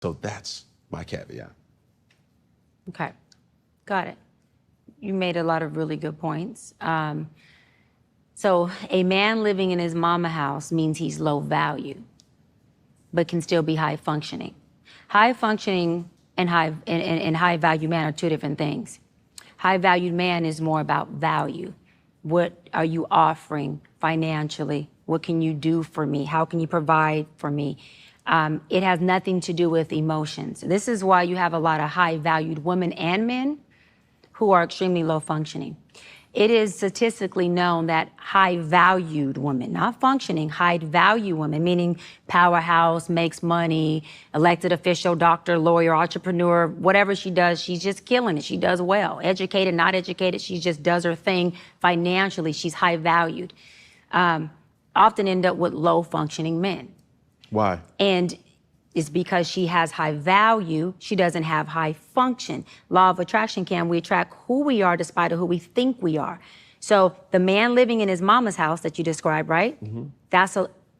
So that's my caveat. Okay, got it. You made a lot of really good points. So a man living in his mama house means he's low value, but can still be high functioning. High functioning and high value man are two different things. High valued man is more about value. What are you offering financially? What can you do for me? How can you provide for me? It has nothing to do with emotions. This is why you have a lot of high valued women and men who are extremely low functioning. It is statistically known that high valued women, not functioning, high value women, meaning powerhouse, makes money, elected official, doctor, lawyer, entrepreneur, whatever she does, she's just killing it. She does well. Educated, not educated, she just does her thing financially. She's high valued. Often end up with low functioning men. Why? And it's because she has high value, she doesn't have high function. Law of attraction, we attract who we are despite of who we think we are. So the man living in his mama's house that you described, right? Mm-hmm. That's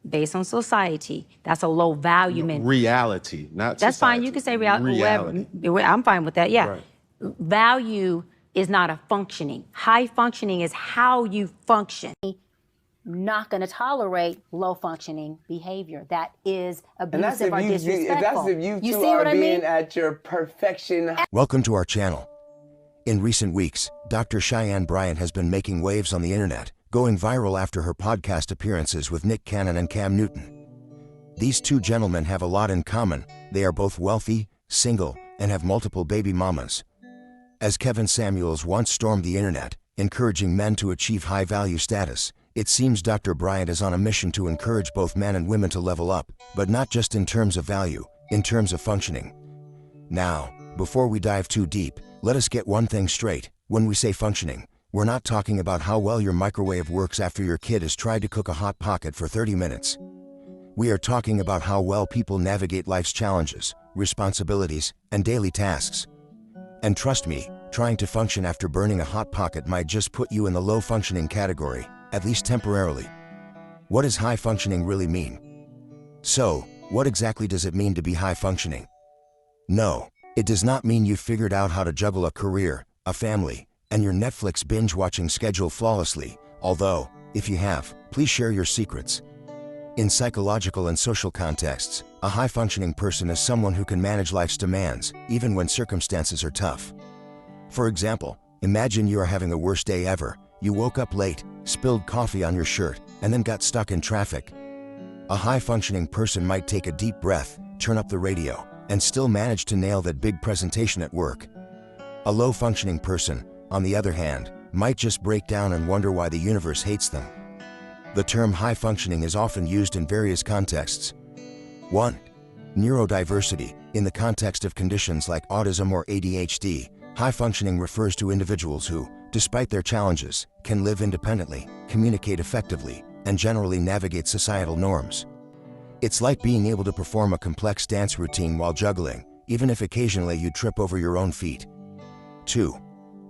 based on society, that's a low value man. Reality, not that's society. Fine, you can say reality. I'm fine with that, yeah. Right. Value is not a functioning. High functioning is how you function. Not going to tolerate low functioning behavior that is abusive or disrespectful. That's if you two are being at your perfection. Welcome to our channel. In recent weeks, Dr. Cheyenne Bryant has been making waves on the internet, going viral after her podcast appearances with Nick Cannon and Cam Newton. These two gentlemen have a lot in common. They are both wealthy, single, and have multiple baby mamas. As Kevin Samuels once stormed the internet, encouraging men to achieve high-value status, it seems Dr. Bryant is on a mission to encourage both men and women to level up, but not just in terms of value, in terms of functioning. Now, before we dive too deep, let us get one thing straight. When we say functioning, we're not talking about how well your microwave works after your kid has tried to cook a Hot Pocket for 30 minutes. We are talking about how well people navigate life's challenges, responsibilities, and daily tasks. And trust me, trying to function after burning a Hot Pocket might just put you in the low functioning category, at least temporarily. What does high functioning really mean? So, what exactly does it mean to be high functioning? No, it does not mean you've figured out how to juggle a career, a family, and your Netflix binge-watching schedule flawlessly, although, if you have, please share your secrets. In psychological and social contexts, a high-functioning person is someone who can manage life's demands, even when circumstances are tough. For example, imagine you are having the worst day ever. You woke up late, spilled coffee on your shirt, and then got stuck in traffic. A high-functioning person might take a deep breath, turn up the radio, and still manage to nail that big presentation at work. A low-functioning person, on the other hand, might just break down and wonder why the universe hates them. The term high-functioning is often used in various contexts. 1. Neurodiversity. In the context of conditions like autism or ADHD, high-functioning refers to individuals who, despite their challenges, can live independently, communicate effectively, and generally navigate societal norms. It's like being able to perform a complex dance routine while juggling, even if occasionally you trip over your own feet. 2.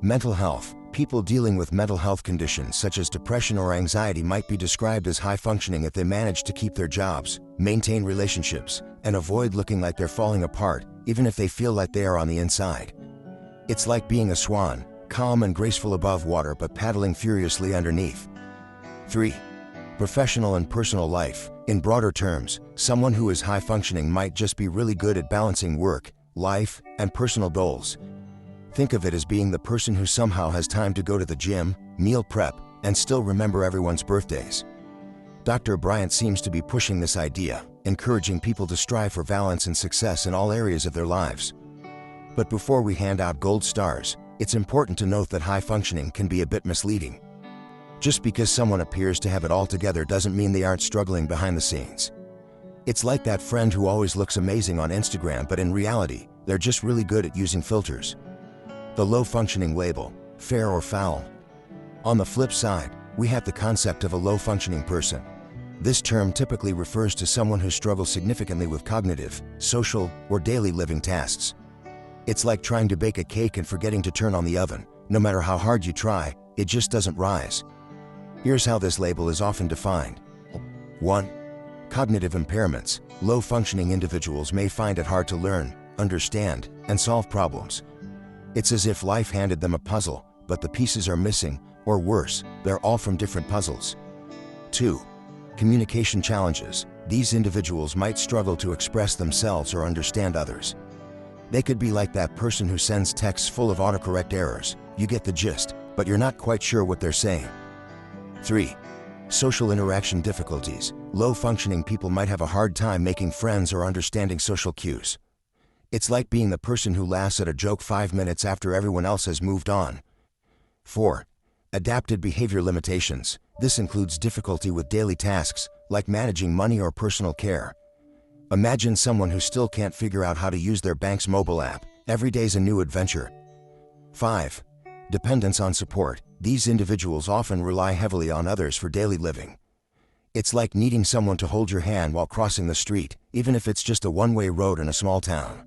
Mental health. People dealing with mental health conditions such as depression or anxiety might be described as high-functioning if they manage to keep their jobs, maintain relationships, and avoid looking like they're falling apart, even if they feel like they are on the inside. It's like being a swan, calm and graceful above water but paddling furiously underneath. 3. Professional and personal life. In broader terms, someone who is high-functioning might just be really good at balancing work, life, and personal goals. Think of it as being the person who somehow has time to go to the gym, meal prep, and still remember everyone's birthdays. Dr. Bryant seems to be pushing this idea, encouraging people to strive for balance and success in all areas of their lives. But before we hand out gold stars, it's important to note that high functioning can be a bit misleading. Just because someone appears to have it all together doesn't mean they aren't struggling behind the scenes. It's like that friend who always looks amazing on Instagram, but in reality, they're just really good at using filters. The low-functioning label, fair or foul. On the flip side, we have the concept of a low-functioning person. This term typically refers to someone who struggles significantly with cognitive, social, or daily living tasks. It's like trying to bake a cake and forgetting to turn on the oven. No matter how hard you try, it just doesn't rise. Here's how this label is often defined. 1. cognitive impairments, low-functioning individuals may find it hard to learn, understand, and solve problems. It's as if life handed them a puzzle, but the pieces are missing, or worse, they're all from different puzzles. 2. Communication challenges. These individuals might struggle to express themselves or understand others. They could be like that person who sends texts full of autocorrect errors. You get the gist, but you're not quite sure what they're saying. 3. Social interaction difficulties. Low-functioning people might have a hard time making friends or understanding social cues. It's like being the person who laughs at a joke 5 minutes after everyone else has moved on. 4. Adapted behavior limitations. This includes difficulty with daily tasks, like managing money or personal care. Imagine someone who still can't figure out how to use their bank's mobile app. Every day's a new adventure. 5. Dependence on support. These individuals often rely heavily on others for daily living. It's like needing someone to hold your hand while crossing the street, even if it's just a one-way road in a small town.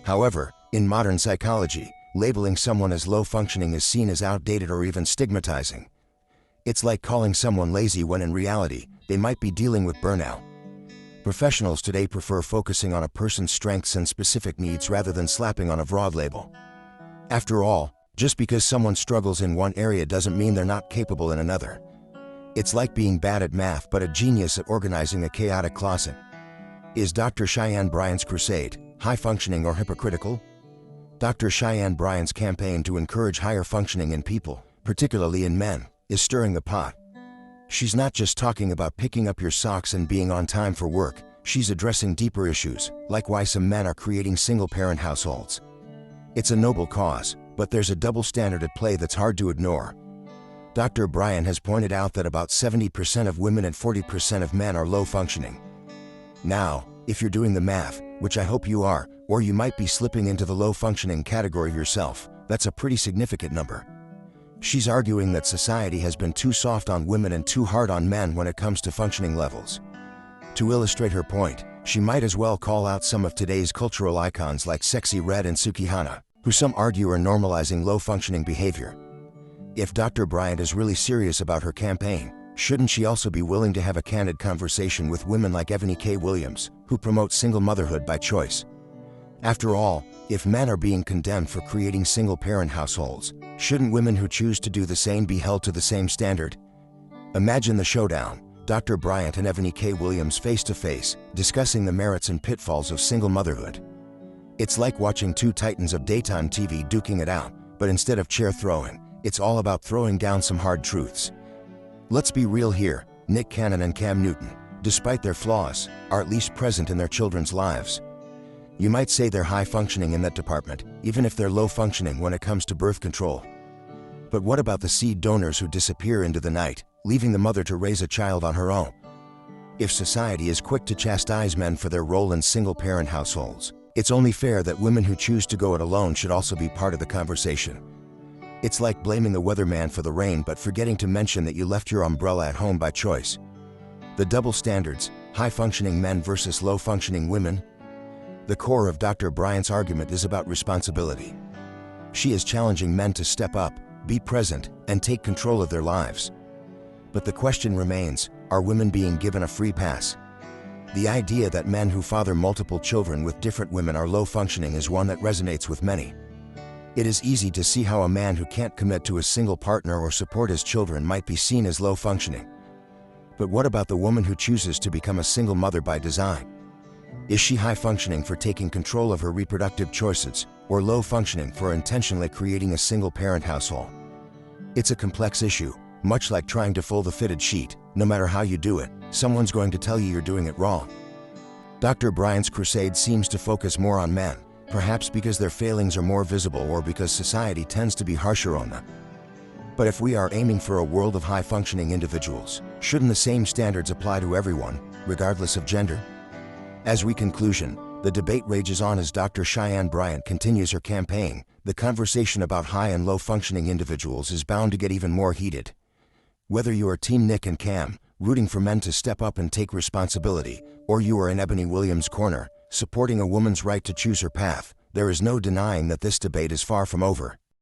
However, in modern psychology, labeling someone as low-functioning is seen as outdated or even stigmatizing. It's like calling someone lazy when in reality, they might be dealing with burnout. Professionals today prefer focusing on a person's strengths and specific needs rather than slapping on a broad label. After all, just because someone struggles in one area doesn't mean they're not capable in another. It's like being bad at math but a genius at organizing a chaotic closet. Is Dr. Cheyenne Bryant's crusade high-functioning or hypocritical? Dr. Cheyenne Bryant's campaign to encourage higher functioning in people, particularly in men, is stirring the pot. She's not just talking about picking up your socks and being on time for work, she's addressing deeper issues, like why some men are creating single-parent households. It's a noble cause, but there's a double standard at play that's hard to ignore. Dr. Bryant has pointed out that about 70% of women and 40% of men are low-functioning. Now, if you're doing the math, which I hope you are, or you might be slipping into the low-functioning category yourself, that's a pretty significant number. She's arguing that society has been too soft on women and too hard on men when it comes to functioning levels. To illustrate her point, she might as well call out some of today's cultural icons like Sexy Red and Sukihana, who some argue are normalizing low-functioning behavior. If Dr. Bryant is really serious about her campaign, shouldn't she also be willing to have a candid conversation with women like Eboni K. Williams, who promote single motherhood by choice? After all, if men are being condemned for creating single-parent households, shouldn't women who choose to do the same be held to the same standard? Imagine the showdown, Dr. Bryant and Eboni K. Williams face-to-face, discussing the merits and pitfalls of single motherhood. It's like watching two titans of daytime TV duking it out, but instead of chair throwing, it's all about throwing down some hard truths. Let's be real here, Nick Cannon and Cam Newton, despite their flaws, are at least present in their children's lives. You might say they're high-functioning in that department, even if they're low-functioning when it comes to birth control. But what about the seed donors who disappear into the night, leaving the mother to raise a child on her own? If society is quick to chastise men for their role in single-parent households, it's only fair that women who choose to go it alone should also be part of the conversation. It's like blaming the weatherman for the rain but forgetting to mention that you left your umbrella at home by choice. The double standards, high-functioning men versus low-functioning women. The core of Dr. Bryant's argument is about responsibility. She is challenging men to step up, be present, and take control of their lives. But the question remains, are women being given a free pass? The idea that men who father multiple children with different women are low-functioning is one that resonates with many. It is easy to see how a man who can't commit to a single partner or support his children might be seen as low-functioning. But what about the woman who chooses to become a single mother by design? Is she high-functioning for taking control of her reproductive choices, or low-functioning for intentionally creating a single-parent household? It's a complex issue, much like trying to fold a fitted sheet. No matter how you do it, someone's going to tell you you're doing it wrong. Dr. Bryant's crusade seems to focus more on men, perhaps because their failings are more visible or because society tends to be harsher on them. But if we are aiming for a world of high-functioning individuals, shouldn't the same standards apply to everyone, regardless of gender? As we conclusion, the debate rages on as Dr. Cheyenne Bryant continues her campaign. The conversation about high and low-functioning individuals is bound to get even more heated. Whether you are Team Nick and Cam, rooting for men to step up and take responsibility, or you are in Eboni Williams' corner, supporting a woman's right to choose her path, there is no denying that this debate is far from over.